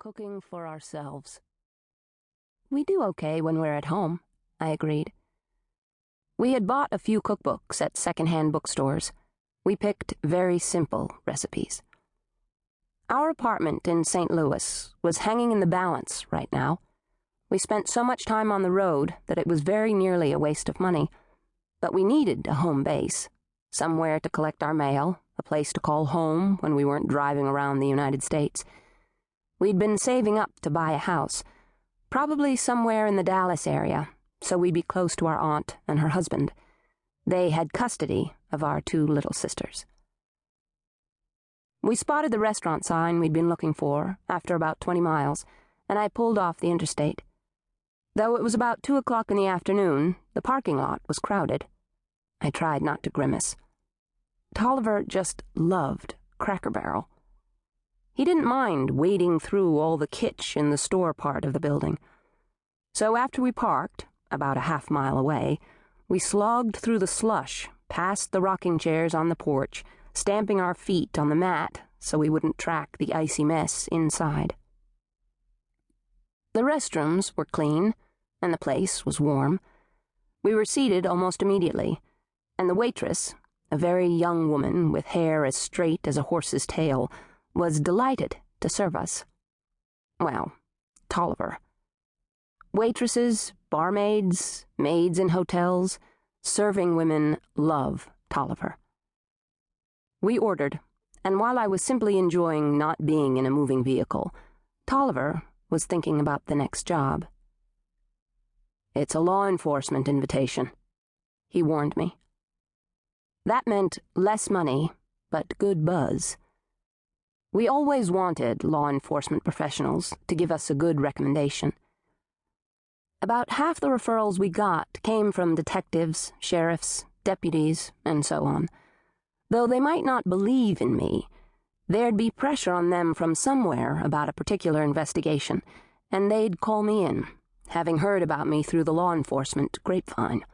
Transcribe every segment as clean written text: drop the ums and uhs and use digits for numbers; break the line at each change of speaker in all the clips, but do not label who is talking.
cooking for ourselves. We do okay when we're at home, I agreed. We had bought a few cookbooks at second-hand bookstores. We picked very simple recipes. Our apartment in St. Louis was hanging in the balance right now. We spent so much time on the road that it was very nearly a waste of money, but we needed a home base, somewhere to collect our mail, a place to call home when we weren't driving around the United States. We'd been saving up to buy a house, probably somewhere in the Dallas area, so we'd be close to our aunt and her husband. They had custody of our 2 little sisters. We spotted the restaurant sign we'd been looking for after about 20 miles, and I pulled off the interstate. Though it was about 2 o'clock in the afternoon, the parking lot was crowded. I tried not to grimace. Tolliver just loved Cracker Barrel. He didn't mind wading through all the kitsch in the store part of the building. So after we parked, about a half-mile away, we slogged through the slush, past the rocking chairs on the porch, stamping our feet on the mat so we wouldn't track the icy mess inside. The restrooms were clean, and the place was warm. We were seated almost immediately, and the waitress, a very young woman with hair as straight as a horse's tail, was delighted to serve us. Well, Tolliver. Waitresses, barmaids, maids in hotels, serving women love Tolliver. We ordered, and while I was simply enjoying not being in a moving vehicle, Tolliver was thinking about the next job. "It's a law enforcement invitation," he warned me. That meant less money, but good buzz. We always wanted law enforcement professionals to give us a good recommendation. About half the referrals we got came from detectives, sheriffs, deputies, and so on. Though they might not believe in me, there'd be pressure on them from somewhere about a particular investigation, and they'd call me in, having heard about me through the law enforcement grapevine.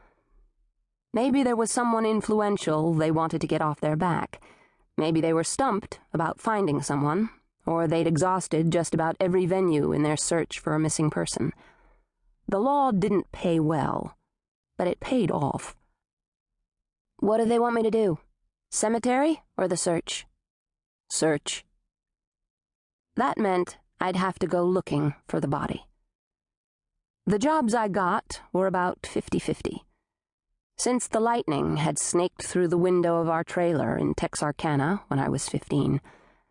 Maybe there was someone influential they wanted to get off their back. Maybe they were stumped about finding someone, or they'd exhausted just about every venue in their search for a missing person. The law didn't pay well, but it paid off. "What do they want me to do? Cemetery or the search?" "Search." That meant I'd have to go looking for the body. The jobs I got were about 50-50. Since the lightning had snaked through the window of our trailer in Texarkana when I was 15,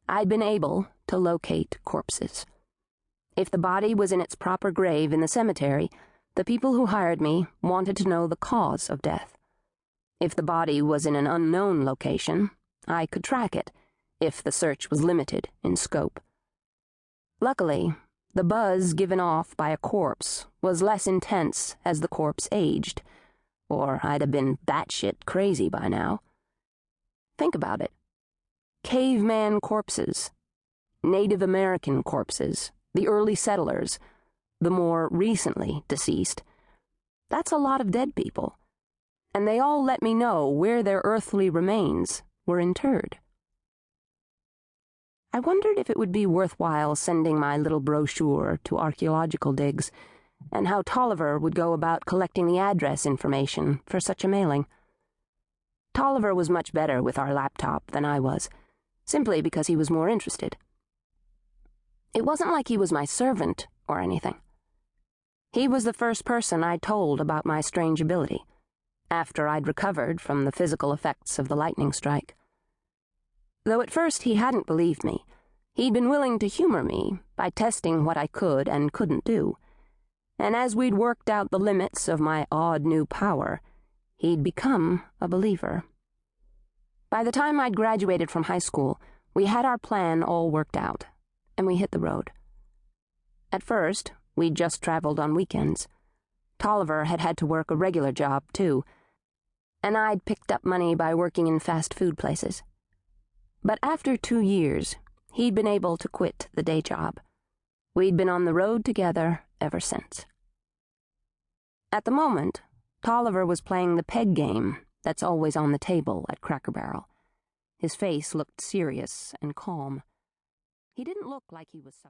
I'd been able to locate corpses. If the body was in its proper grave in the cemetery, the people who hired me wanted to know the cause of death. If the body was in an unknown location, I could track it, if the search was limited in scope. Luckily, the buzz given off by a corpse was less intense as the corpse aged, or I'd have been batshit crazy by now. Think about it. Caveman corpses, Native American corpses, the early settlers, the more recently deceased. That's a lot of dead people, and they all let me know where their earthly remains were interred. I wondered if it would be worthwhile sending my little brochure to archaeological digs, and how Tolliver would go about collecting the address information for such a mailing. Tolliver was much better with our laptop than I was, simply because he was more interested. It wasn't like he was my servant or anything. He was the first person I'd told about my strange ability, after I'd recovered from the physical effects of the lightning strike. Though at first he hadn't believed me, he'd been willing to humor me by testing what I could and couldn't do. And as we'd worked out the limits of my odd new power, he'd become a believer. By the time I'd graduated from high school, we had our plan all worked out, and we hit the road. At first, we'd just traveled on weekends. Tolliver had had to work a regular job, too, and I'd picked up money by working in fast food places. But after 2 years, he'd been able to quit the day job. We'd been on the road together ever since. At the moment, Tolliver was playing the peg game that's always on the table at Cracker Barrel. His face looked serious and calm. He didn't look like he was suffering.